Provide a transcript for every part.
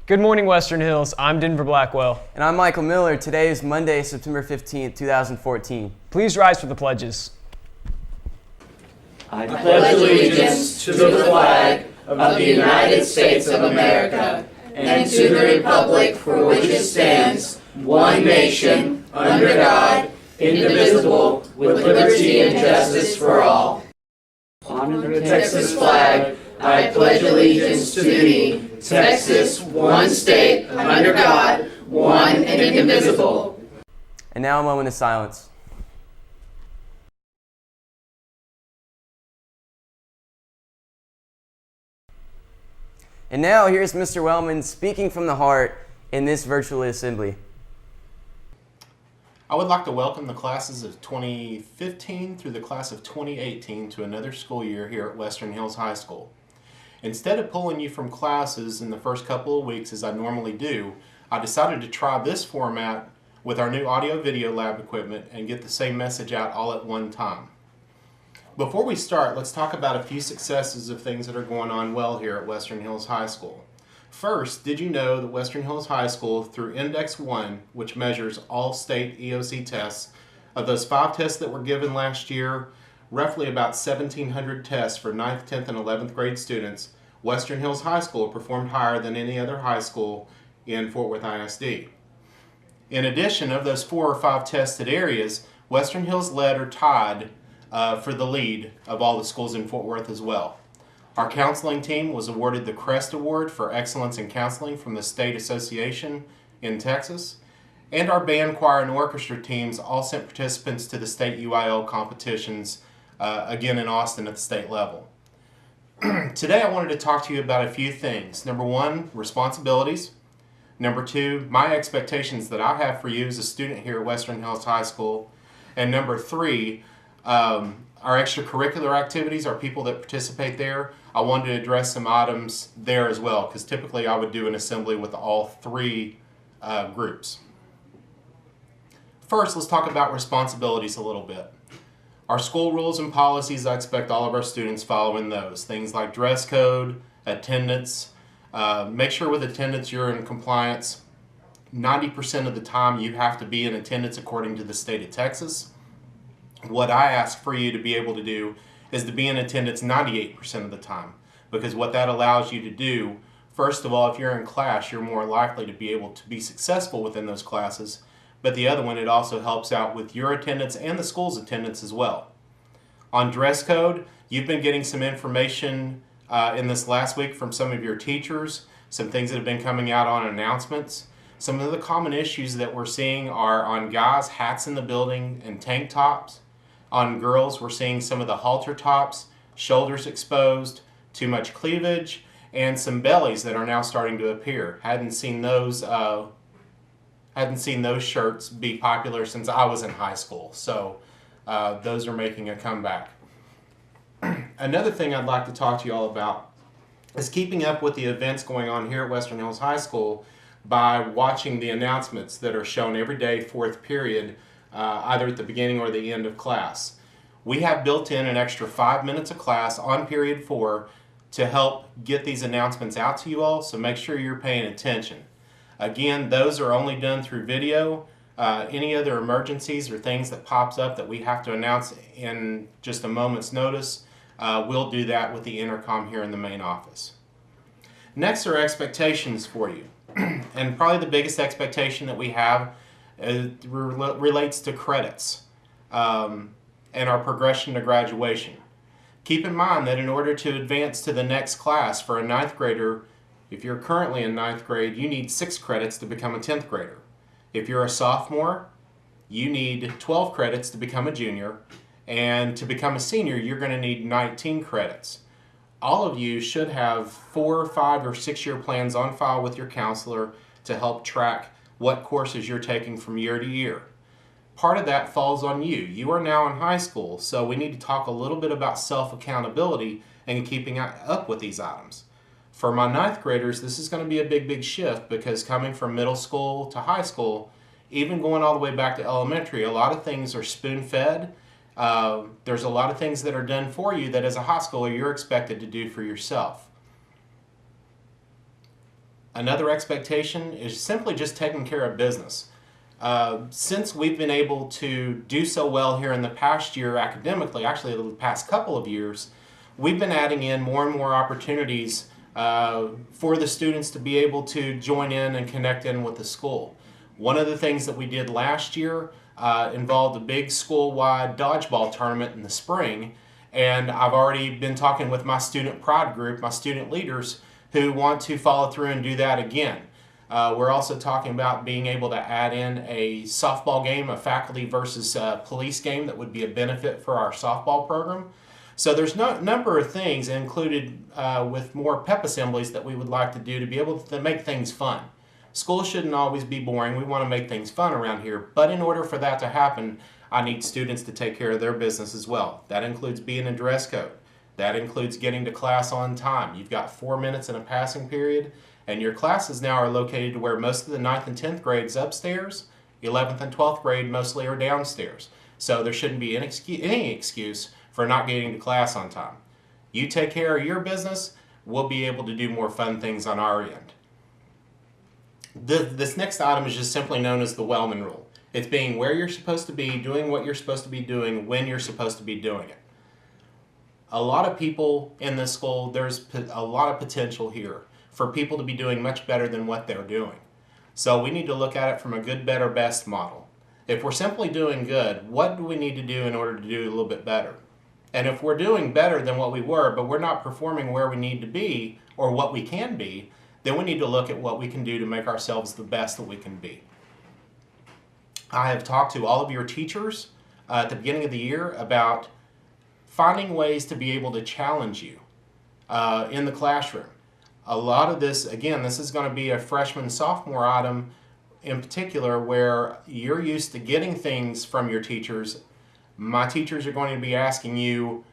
Good morning, Western Hills. I'm Denver Blackwell. And I'm Michael Miller. Today is Monday, September 15th, 2014. Please rise for the pledges. I pledge allegiance to the flag of the United States of America and to the republic for which it stands, one nation, under God, indivisible, with liberty and justice for all. Honor the Texas flag. I pledge allegiance to thee, Texas, one state, under God, one and indivisible. And now a moment of silence. And now here's Mr. Wellman speaking from the heart in this virtual assembly. I would like to welcome the classes of 2015 through the class of 2018 to another school year here at Western Hills High School. Instead of pulling you from classes in the first couple of weeks as I normally do, I decided to try this format with our new audio-video lab equipment and get the same message out all at one time. Before we start, let's talk about a few successes of things that are going on well here at Western Hills High School. First, did you know that Western Hills High School, through Index 1, which measures all state EOC tests, of those 5 tests that were given last year, roughly about 1,700 tests for 9th, 10th, and 11th grade students, Western Hills High School performed higher than any other high school in Fort Worth ISD. In addition, of those 4 or 5 tested areas, Western Hills led or tied for the lead of all the schools in Fort Worth as well. Our counseling team was awarded the CREST Award for Excellence in Counseling from the State Association in Texas, and our band, choir, and orchestra teams all sent participants to the state UIL competitions, again in Austin at the state level. Today I wanted to talk to you about a few things. Number 1, responsibilities. Number 2, my expectations that I have for you as a student here at Western Hills High School. And number 3, our extracurricular activities, our people that participate there. I wanted to address some items there as well, because typically I would do an assembly with all 3 groups. First, let's talk about responsibilities a little bit. Our school rules and policies, I expect all of our students following those. Things like dress code, attendance. Make sure with attendance you're in compliance. 90% of the time you have to be in attendance according to the state of Texas. What I ask for you to be able to do is to be in attendance 98% of the time, because what that allows you to do, first of all, if you're in class, you're more likely to be able to be successful within those classes. But the other one, it also helps out with your attendance and the school's attendance as well. On dress code, you've been getting some information in this last week from some of your teachers, some things that have been coming out on announcements. Some of the common issues that we're seeing are on guys, hats in the building and tank tops. On girls, we're seeing some of the halter tops, shoulders exposed, too much cleavage, and some bellies that are now starting to appear. Hadn't seen those shirts be popular since I was in high school, so those are making a comeback. Another thing I'd like to talk to you all about is keeping up with the events going on here at Western Hills High School by watching the announcements that are shown every day, 4th period, either at the beginning or the end of class. We have built in an extra 5 minutes of class on period 4 to help get these announcements out to you all, so make sure you're paying attention. Again, those are only done through video. Any other emergencies or things that pops up that we have to announce in just a moment's notice, we'll do that with the intercom here in the main office. Next are expectations for you. And probably the biggest expectation that we have relates to credits and our progression to graduation. Keep in mind that in order to advance to the next class for a 9th grader, if you're currently in 9th grade, you need 6 credits to become a 10th grader. If you're a sophomore, you need 12 credits to become a junior, and to become a senior, you're going to need 19 credits. All of you should have 4, 5, or 6-year plans on file with your counselor to help track what courses you're taking from year to year. Part of that falls on you. You are now in high school, so we need to talk a little bit about self-accountability and keeping up with these items. For my 9th graders, this is going to be a big shift, because coming from middle school to high school, even going all the way back to elementary, a lot of things are spoon-fed. There's a lot of things that are done for you that as a high schooler you're expected to do for yourself. Another expectation is simply just taking care of business. Since we've been able to do so well here in the past year academically, actually the past couple of years, we've been adding in more and more opportunities for the students to be able to join in and connect in with the school. One of the things that we did last year involved a big school-wide dodgeball tournament in the spring, and I've already been talking with my student pride group, my student leaders, who want to follow through and do that again. We're also talking about being able to add in a softball game, a faculty versus police game that would be a benefit for our softball program. So there's no number of things included with more pep assemblies that we would like to do to be able to make things fun. School shouldn't always be boring. We want to make things fun around here. But in order for that to happen, I need students to take care of their business as well. That includes being in dress code. That includes getting to class on time. You've got 4 minutes in a passing period, and your classes now are located to where most of the 9th and 10th grades upstairs, 11th and 12th grade mostly are downstairs. So there shouldn't be any excuse for not getting to class on time. You take care of your business, we'll be able to do more fun things on our end. This next item is just simply known as the Wellman Rule. It's being where you're supposed to be, doing what you're supposed to be doing, when you're supposed to be doing it. A lot of people in this school, there's a lot of potential here for people to be doing much better than what they're doing. So we need to look at it from a good, better, best model. If we're simply doing good, what do we need to do in order to do a little bit better? And if we're doing better than what we were, but we're not performing where we need to be or what we can be, then we need to look at what we can do to make ourselves the best that we can be. I have talked to all of your teachers at the beginning of the year about finding ways to be able to challenge you in the classroom. A lot of this, again, this is going to be a freshman, sophomore item in particular where you're used to getting things from your teachers. My teachers are going to be asking you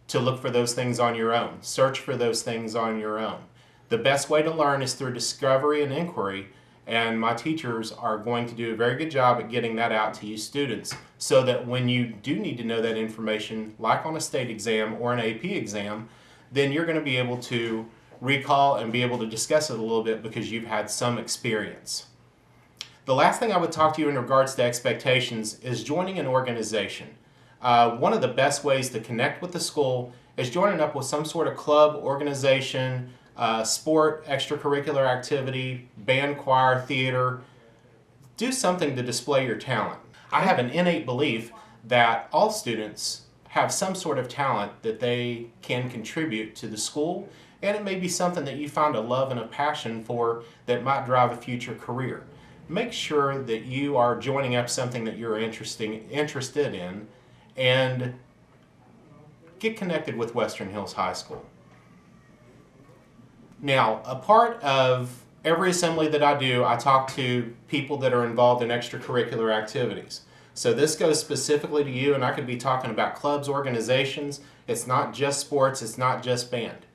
to look for those things on your own, search for those things on your own. The best way to learn is through discovery and inquiry, and my teachers are going to do a very good job at getting that out to you students so that when you do need to know that information, like on a state exam or an AP exam, then you're going to be able to recall and be able to discuss it a little bit because you've had some experience. The last thing I would talk to you in regards to expectations is joining an organization. One of the best ways to connect with the school is joining up with some sort of club, organization, sport, extracurricular activity, band, choir, theater. Do something to display your talent. I have an innate belief that all students have some sort of talent that they can contribute to the school, and it may be something that you find a love and a passion for that might drive a future career. Make sure that you are joining up something that you're interested in and get connected with Western Hills High School. Now, a part of every assembly that I do, I talk to people that are involved in extracurricular activities. So this goes specifically to you, and I could be talking about clubs, organizations. It's not just sports, it's not just band.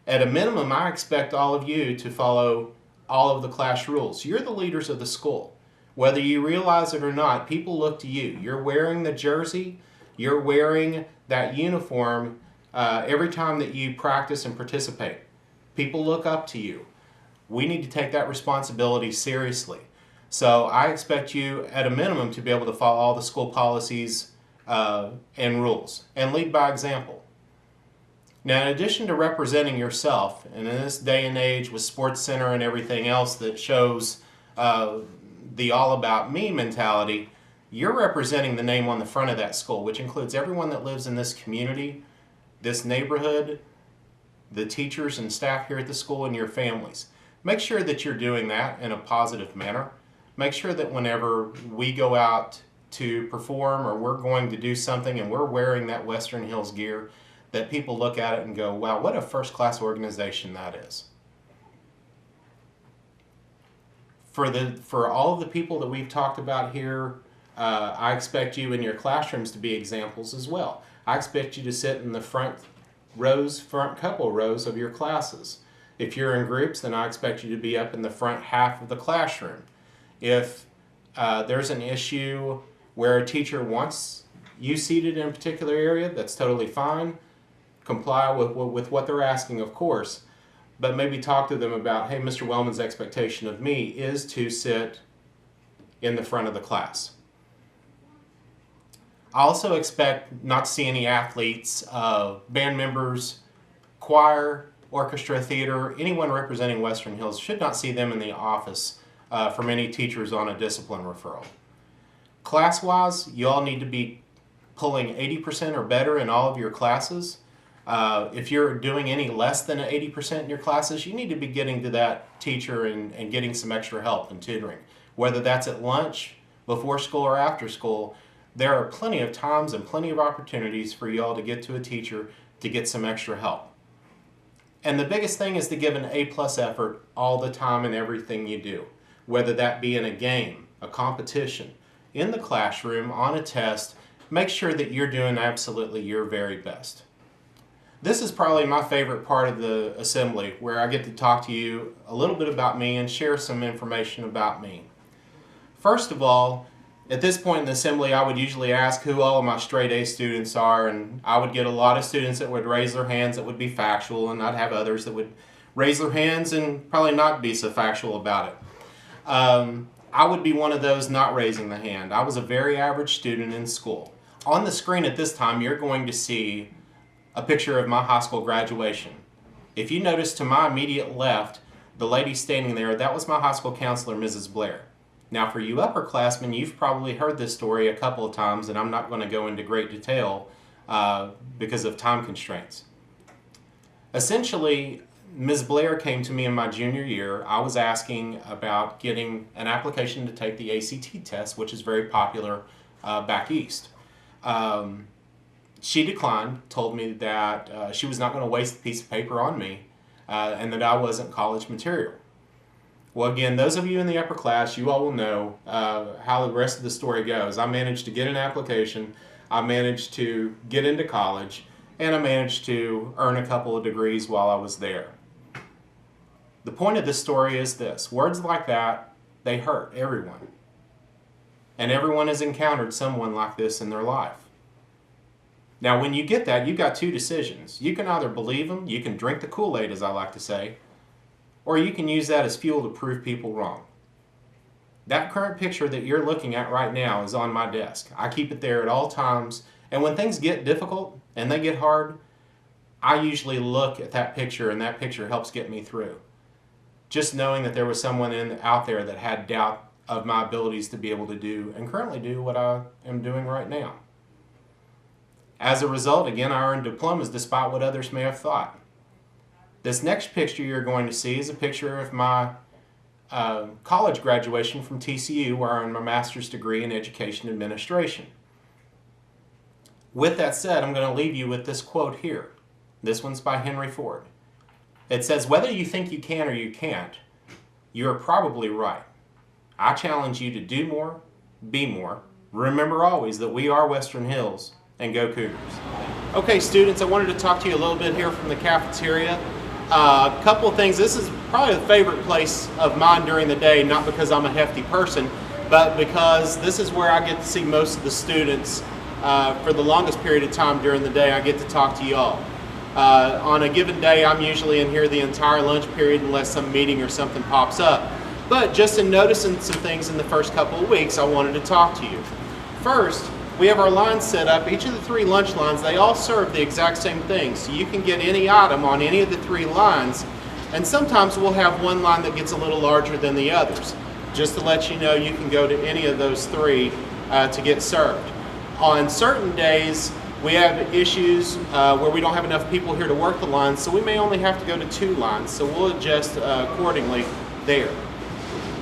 At a minimum, I expect all of you to follow all of the class rules. You're the leaders of the school. Whether you realize it or not, people look to you. You're wearing the jersey, you're wearing that uniform every time that you practice and participate. People look up to you. We need to take that responsibility seriously. So I expect you, at a minimum, to be able to follow all the school policies and rules and lead by example. Now, in addition to representing yourself, and in this day and age with Sports Center and everything else that shows the all about me mentality, you're representing the name on the front of that school, which includes everyone that lives in this community, this neighborhood, the teachers and staff here at the school, and your families. Make sure that you're doing that in a positive manner. Make sure that whenever we go out to perform or we're going to do something and we're wearing that Western Hills gear, that people look at it and go, wow, what a first-class organization that is. For all of the people that we've talked about here, I expect you in your classrooms to be examples as well. I expect you to sit in the front couple rows of your classes. If you're in groups, then I expect you to be up in the front half of the classroom. If there's an issue where a teacher wants you seated in a particular area, that's totally fine. Comply with what they're asking, of course. but maybe talk to them about, hey, Mr. Wellman's expectation of me is to sit in the front of the class. I also expect not to see any athletes, band members, choir, orchestra, theater, anyone representing Western Hills. Should not see them in the office from any teachers on a discipline referral. Class-wise, you all need to be pulling 80% or better in all of your classes. If you're doing any less than 80% in your classes, you need to be getting to that teacher and getting some extra help and tutoring. Whether that's at lunch, before school, or after school, there are plenty of times and plenty of opportunities for you all to get to a teacher to get some extra help. And the biggest thing is to give an A+ effort all the time in everything you do, whether that be in a game, a competition, in the classroom, on a test. Make sure that you're doing absolutely your very best. This is probably my favorite part of the assembly, where I get to talk to you a little bit about me and share some information about me. First of all, at this point in the assembly, I would usually ask who all of my straight A students are, and I would get a lot of students that would raise their hands that would be factual, and I'd have others that would raise their hands and probably not be so factual about it. I would be one of those not raising the hand. I was a very average student in school. On the screen at this time, you're going to see a picture of my high school graduation. If you notice to my immediate left, the lady standing there, that was my high school counselor, Mrs. Blair. Now for you upperclassmen, you've probably heard this story a couple of times, and I'm not going to go into great detail because of time constraints. Essentially, Ms. Blair came to me in my junior year. I was asking about getting an application to take the ACT test, which is very popular back east. She declined, told me that she was not going to waste a piece of paper on me and that I wasn't college material. Well, again, those of you in the upper class, you all will know how the rest of the story goes. I managed to get an application, I managed to get into college, and I managed to earn a couple of degrees while I was there. The point of this story is this: words like that, they hurt everyone. And everyone has encountered someone like this in their life. Now, when you get that, you've got two decisions. You can either believe them, you can drink the Kool-Aid, as I like to say, or you can use that as fuel to prove people wrong. That current picture that you're looking at right now is on my desk. I keep it there at all times, and when things get difficult and they get hard, I usually look at that picture, and that picture helps get me through. Just knowing that there was someone out there that had doubt of my abilities to be able to do and currently do what I am doing right now. As a result, again, I earned diplomas despite what others may have thought. This next picture you're going to see is a picture of my college graduation from TCU, where I earned my master's degree in education administration. With that said, I'm going to leave you with this quote here. This one's by Henry Ford. It says, "Whether you think you can or you can't, you're probably right. I challenge you to do more, be more. Remember always that we are Western Hills, and go Cougars." Okay, students, I wanted to talk to you a little bit here from the cafeteria. A couple of things. This is probably the favorite place of mine during the day, not because I'm a hefty person, but because this is where I get to see most of the students for the longest period of time during the day. I get to talk to y'all. On a given day, I'm usually in here the entire lunch period unless some meeting or something pops up. But just in noticing some things in the first couple of weeks, I wanted to talk to you. First, we have our lines set up. Each of the three lunch lines, they all serve the exact same thing. So you can get any item on any of the three lines. And sometimes we'll have one line that gets a little larger than the others. Just to let you know, you can go to any of those three to get served. On certain days, we have issues where we don't have enough people here to work the lines, so we may only have to go to 2 lines. So we'll adjust accordingly there.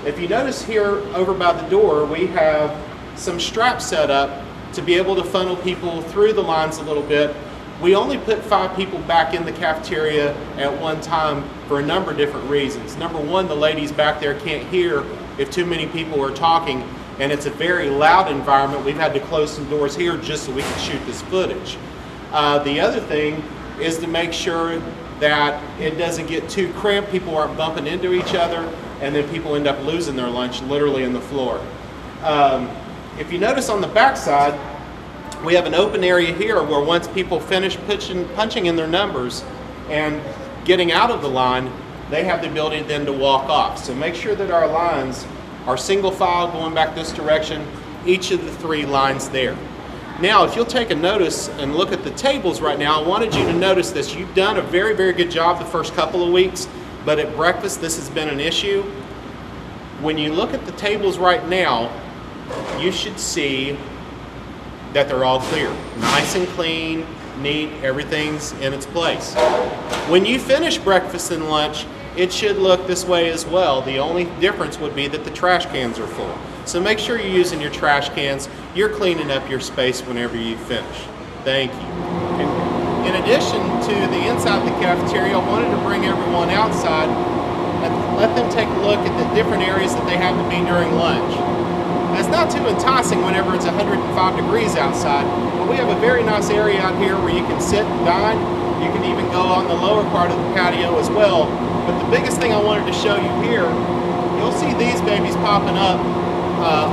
If you notice here over by the door, we have some straps set up to be able to funnel people through the lines a little bit. We only put 5 people back in the cafeteria at one time for a number of different reasons. Number one, the ladies back there can't hear if too many people are talking, and it's a very loud environment. We've had to close some doors here just so we can shoot this footage. The other thing is to make sure that it doesn't get too cramped, people aren't bumping into each other, and then people end up losing their lunch literally in the floor. If you notice on the back side, we have an open area here where once people finish punching in their numbers and getting out of the line, they have the ability then to walk off. So make sure that our lines are single file going back this direction, each of the 3 lines there. Now, if you'll take a notice and look at the tables right now, I wanted you to notice this. You've done a very, very good job the first couple of weeks, but at breakfast this has been an issue. When you look at the tables right now, you should see that they're all clear. Nice and clean, neat, everything's in its place. When you finish breakfast and lunch, it should look this way as well. The only difference would be that the trash cans are full. So make sure you're using your trash cans. You're cleaning up your space whenever you finish. Thank you. In addition to the inside of the cafeteria, I wanted to bring everyone outside and let them take a look at the different areas that they have to be during lunch. It's not too enticing whenever it's 105 degrees outside, but we have a very nice area out here where you can sit and dine. You can even go on the lower part of the patio as well. But the biggest thing I wanted to show you here, you'll see these babies popping up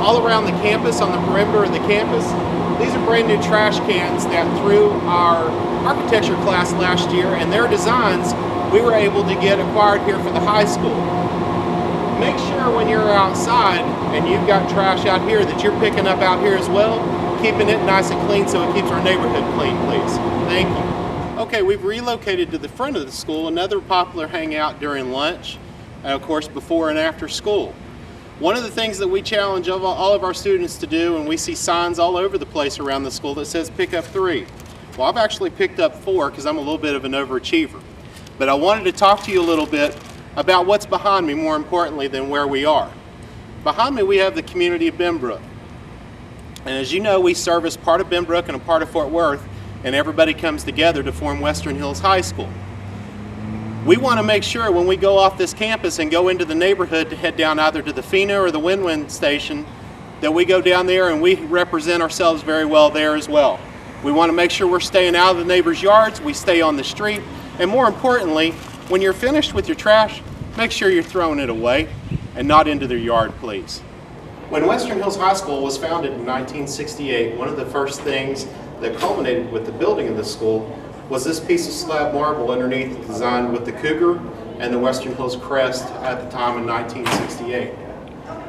all around the campus, on the perimeter of the campus. These are brand new trash cans that through our architecture class last year and their designs, we were able to get acquired here for the high school. Make sure when you're outside and you've got trash out here that you're picking up out here as well, keeping it nice and clean so it keeps our neighborhood clean, please. Thank you. Okay, we've relocated to the front of the school, another popular hangout during lunch, and of course before and after school. One of the things that we challenge all of our students to do, and we see signs all over the place around the school that says pick up 3. Well, I've actually picked up 4 because I'm a little bit of an overachiever. But I wanted to talk to you a little bit about what's behind me, more importantly than where we are. Behind me we have the community of Benbrook. And as you know, we service part of Benbrook and a part of Fort Worth, and everybody comes together to form Western Hills High School. We want to make sure when we go off this campus and go into the neighborhood to head down either to the FINA or the Win-Win station, that we go down there and we represent ourselves very well there as well. We want to make sure we're staying out of the neighbors' yards, we stay on the street, and more importantly, when you're finished with your trash, make sure you're throwing it away and not into their yard, please. When Western Hills High School was founded in 1968, one of the first things that culminated with the building of the school was this piece of slab marble underneath, designed with the cougar and the Western Hills crest at the time in 1968.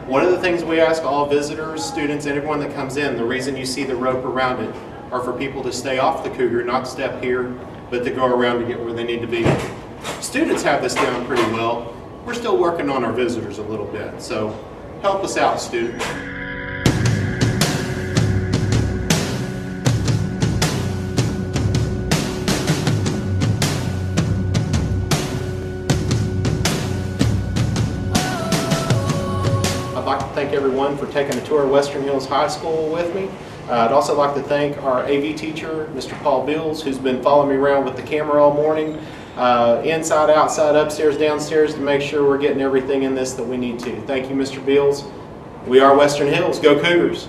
One of the things we ask all visitors, students, and everyone that comes in, the reason you see the rope around it are for people to stay off the cougar, not step here, but to go around to get where they need to be. Students have this down pretty well. We're still working on our visitors a little bit, so help us out, students. I'd like to thank everyone for taking a tour of Western Hills High School with me. I'd also like to thank our AV teacher, Mr. Paul Beals, who's been following me around with the camera all morning, inside, outside, upstairs, downstairs, to make sure we're getting everything in this that we need to. Thank you, Mr. Beals. We are Western Hills. Go Cougars!